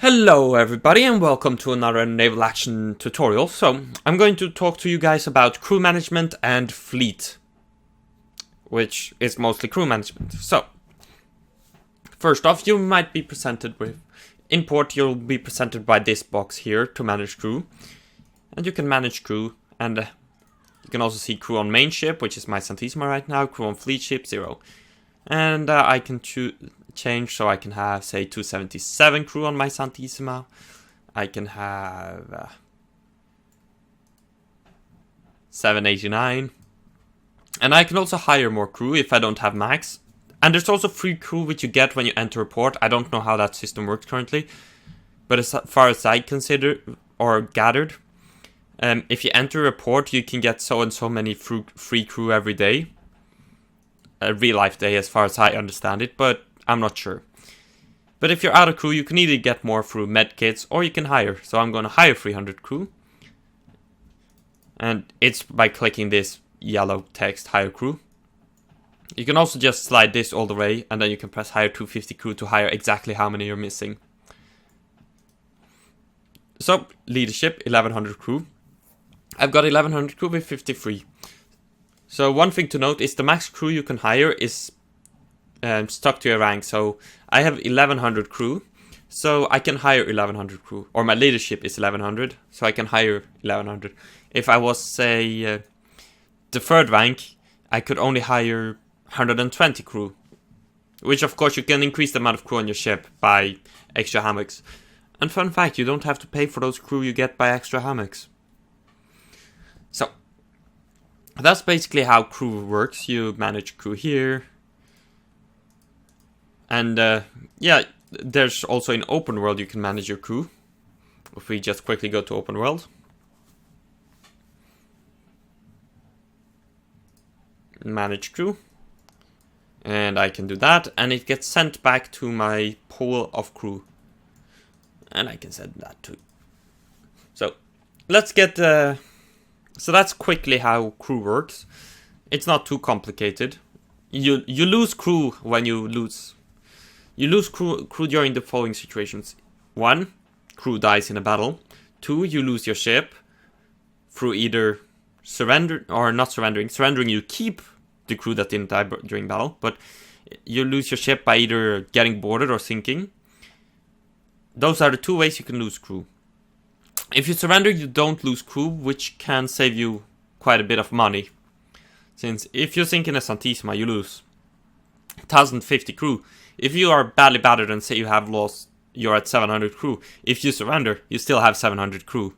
Hello everybody and welcome to another naval action tutorial. So, I'm going to talk to you guys about crew management and fleet, which is mostly crew management. So, first off, you might be presented with, in port you'll be presented by this box here to manage crew. And you can manage crew, and you can also see crew on main ship, which is my Santissima right now, crew on fleet ship 0. And I can change, so I can have, say, 277 crew on my Santissima. I can have 789. And I can also hire more crew if I don't have max. And there's also free crew which you get when you enter a port. I don't know how that system works currently. But as far as I consider or gathered, if you enter a port, you can get so and so many free crew every day. A real life day as far as I understand it, but I'm not sure. But if you're out of crew, you can either get more through medkits or you can hire. So I'm going to hire 300 crew. And it's by clicking this yellow text, hire crew. You can also just slide this all the way and then you can press hire 250 crew to hire exactly how many you're missing. So, leadership, 1100 crew. I've got 1100 crew with 53. So one thing to note is the max crew you can hire is stuck to your rank. So I have 1100 crew, so I can hire 1100 crew. Or my leadership is 1100, so I can hire 1100. If I was, say, the third rank, I could only hire 120 crew. Which of course you can increase the amount of crew on your ship by extra hammocks. And fun fact, you don't have to pay for those crew you get by extra hammocks. So that's basically how crew works. You manage crew here. And yeah, there's also in open world you can manage your crew. If we just quickly go to open world. Manage crew. And I can do that. And it gets sent back to my pool of crew. And I can send that too. So let's get... So that's quickly how crew works. It's not too complicated. You lose crew when you lose. You lose crew during the following situations. 1, crew dies in a battle. 2, you lose your ship through either surrender or not surrendering. Surrendering, you keep the crew that didn't die during battle, but you lose your ship by either getting boarded or sinking. Those are the 2 ways you can lose crew. If you surrender, you don't lose crew, which can save you quite a bit of money. Since if you sink in a Santissima, you lose 1050 crew. If you are badly battered and say you have lost, you're at 700 crew. If you surrender, you still have 700 crew.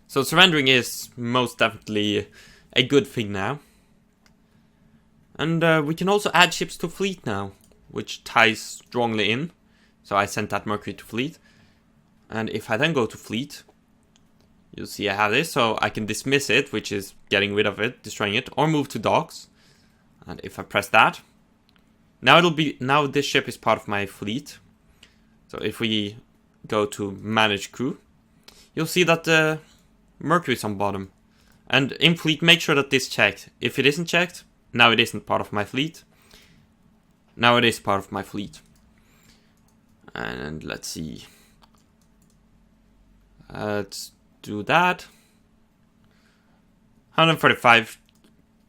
So surrendering is most definitely a good thing now. And we can also add ships to fleet now, which ties strongly in. So I sent that Mercury to fleet. And if I then go to fleet, you'll see I have this, so I can dismiss it, which is getting rid of it, destroying it, or move to docks. And if I press that, now this ship is part of my fleet. So if we go to manage crew, you'll see that the Mercury is on bottom. And in fleet, make sure that this is checked. If it isn't checked, now it isn't part of my fleet. Now it is part of my fleet. And let's see. Let's do that. 135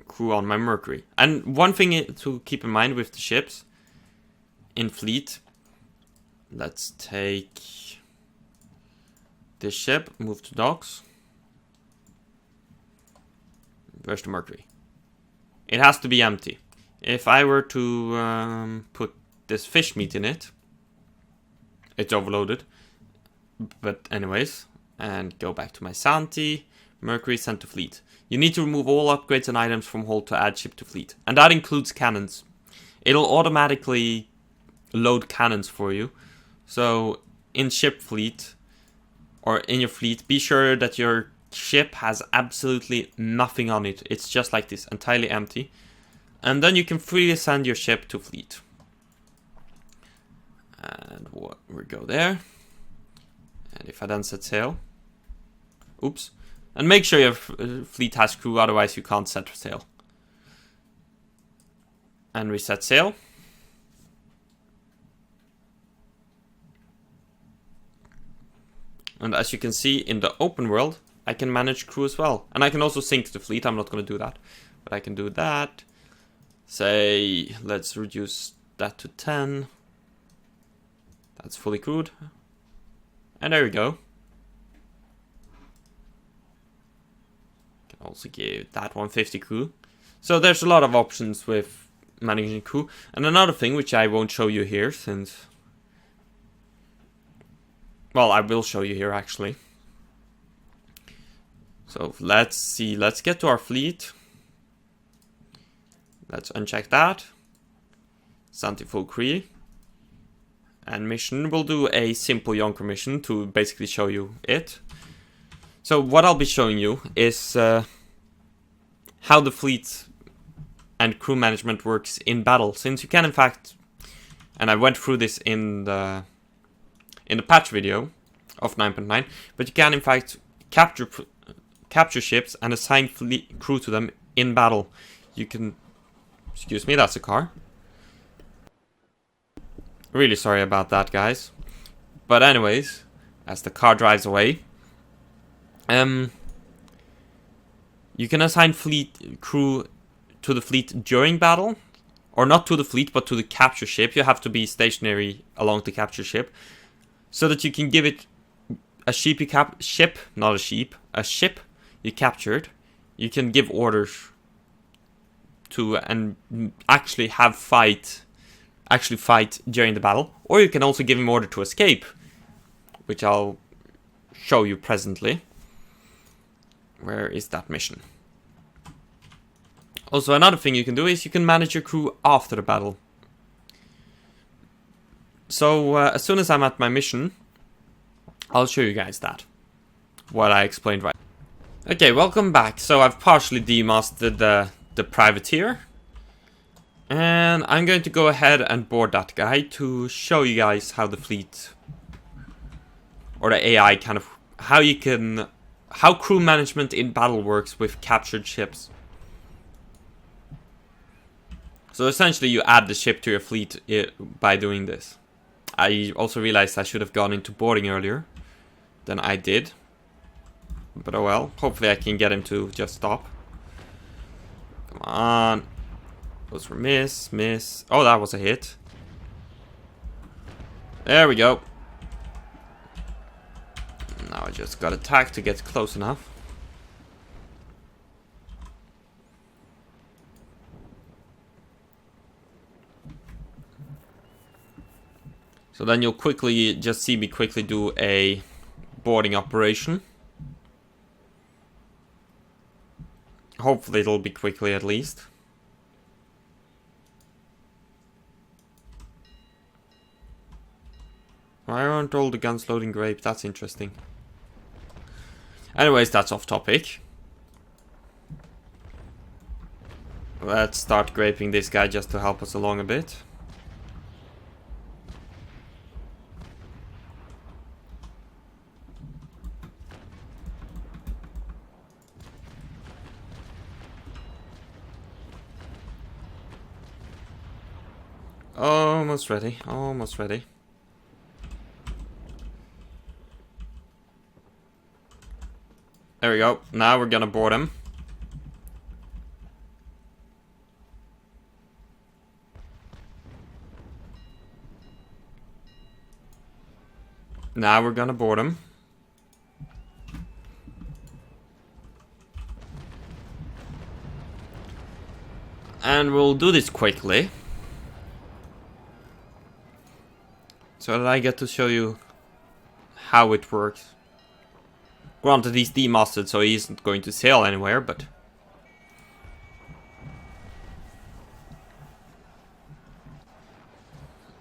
crew on my Mercury. And one thing to keep in mind with the ships in fleet. Let's take this ship, move to docks. Where's the Mercury? It has to be empty. If I were to put this fish meat in it, it's overloaded. But anyways, and go back to my Santi, Mercury sent to fleet. You need to remove all upgrades and items from hold to add ship to fleet. And that includes cannons. It'll automatically load cannons for you. So in ship fleet, or in your fleet, be sure that your ship has absolutely nothing on it. It's just like this, entirely empty. And then you can freely send your ship to fleet. And we go there. And if I then set sail, oops, and make sure your fleet has crew, otherwise you can't set sail. And we set sail. And as you can see in the open world, I can manage crew as well. And I can also sync the fleet. I'm not going to do that. But I can do that. Say, let's reduce that to 10. That's fully crewed. And there we go. Can also give that 150 crew. So there's a lot of options with managing crew. And another thing, which I won't show you here since... Well, I will show you here actually. So let's see, let's get to our fleet. Let's uncheck that. Full crew. And mission, we'll do a simple Yonker mission to basically show you it. So what I'll be showing you is how the fleet and crew management works in battle. Since you can in fact, and I went through this in the patch video of 9.9, but you can in fact capture ships and assign fleet crew to them in battle. You can, excuse me, that's a car. Really sorry about that, guys. But anyways, as the car drives away, you can assign fleet crew to the fleet during battle, or not to the fleet, but to the capture ship. You have to be stationary along the capture ship, so that you can give it a ship you a ship you captured. You can give orders to and actually fight during the battle, or you can also give him order to escape, which I'll show you presently. Where is that mission? Also, another thing you can do is you can manage your crew after the battle. So as soon as I'm at my mission, I'll show you guys that. What I explained right. Okay, welcome back. So I've partially demastered the privateer. And I'm going to go ahead and board that guy to show you guys how the fleet, or the AI kind of, how crew management in battle works with captured ships. So essentially you add the ship to your fleet by doing this. I also realized I should have gone into boarding earlier than I did. But oh well, hopefully I can get him to just stop. Come on. Those were miss. Oh, that was a hit. There we go. Now I just got attacked to get close enough. So then you'll quickly just see me quickly do a boarding operation. Hopefully it'll be quickly at least. Why aren't all the guns loading grape? That's interesting. Anyways, that's off topic. Let's start graping this guy just to help us along a bit. Almost ready, almost ready. There we go. Now we're gonna board him. Now we're gonna board him. And we'll do this quickly, so that I get to show you how it works. Granted, he's demastered, so he isn't going to sail anywhere, but...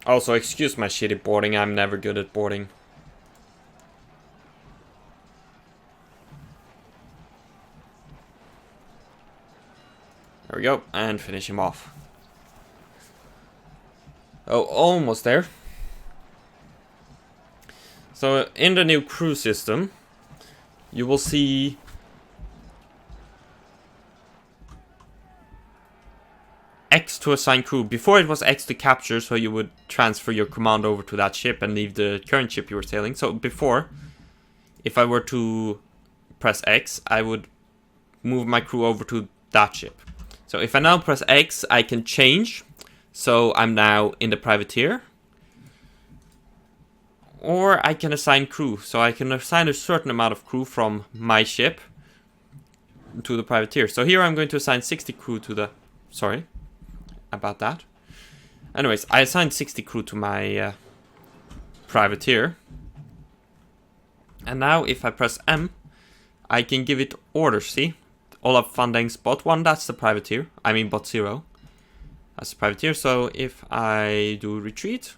Also, excuse my shitty boarding, I'm never good at boarding. There we go, and finish him off. Oh, almost there. So, in the new crew system, you will see X to assign crew. Before it was X to capture, so you would transfer your command over to that ship and leave the current ship you were sailing. So before, if I were to press X, I would move my crew over to that ship. So if I now press X, I can change. So I'm now in the privateer. Or I can assign crew. So I can assign a certain amount of crew from my ship to the privateer. So here I'm going to assign 60 crew to the... Sorry about that. Anyways, I assigned 60 crew to my privateer. And now if I press M, I can give it orders, see? Olaf Funding's bot 1, that's the privateer. I mean bot 0. That's the privateer. So if I do retreat...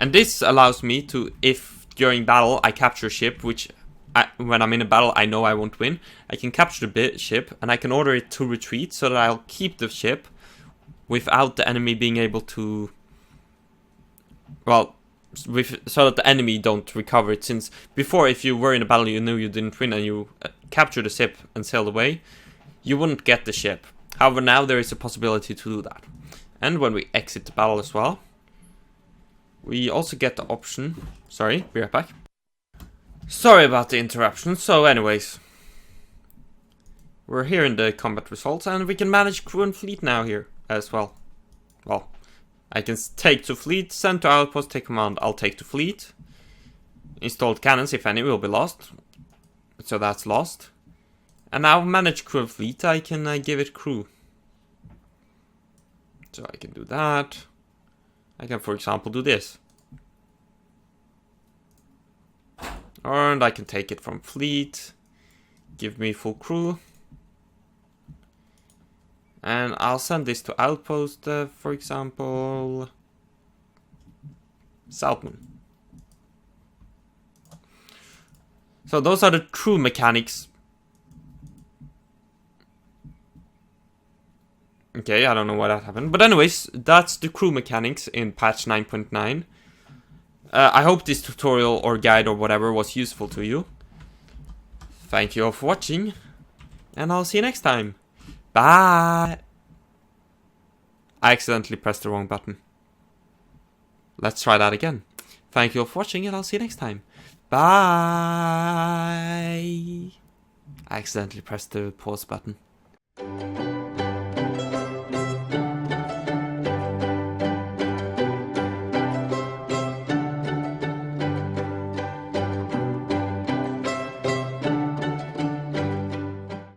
And this allows me to, if during battle I capture a ship, which when I'm in a battle I know I won't win, I can capture the ship and I can order it to retreat so that I'll keep the ship without the enemy being able to, well, so that the enemy don't recover it. Since before, if you were in a battle you knew you didn't win and you captured the ship and sailed away, you wouldn't get the ship. However, now there is a possibility to do that. And when we exit the battle as well, we also get the option... Sorry, be right back. Sorry about the interruption. So anyways, we're here in the combat results and we can manage crew and fleet now here as well. Well, I can take to fleet, send to outpost, take command, I'll take to fleet. Installed cannons, if any, will be lost. So that's lost. And now manage crew and fleet, I can give it crew. So I can do that. I can, for example, do this. And I can take it from fleet. Give me full crew. And I'll send this to outpost, for example, Southmoon. So those are the true mechanics. Okay, I don't know why that happened. But anyways, that's the crew mechanics in patch 9.9. I hope this tutorial or guide or whatever was useful to you. Thank you all for watching. And I'll see you next time. Bye! I accidentally pressed the wrong button. Let's try that again. Thank you all for watching and I'll see you next time. Bye! I accidentally pressed the pause button.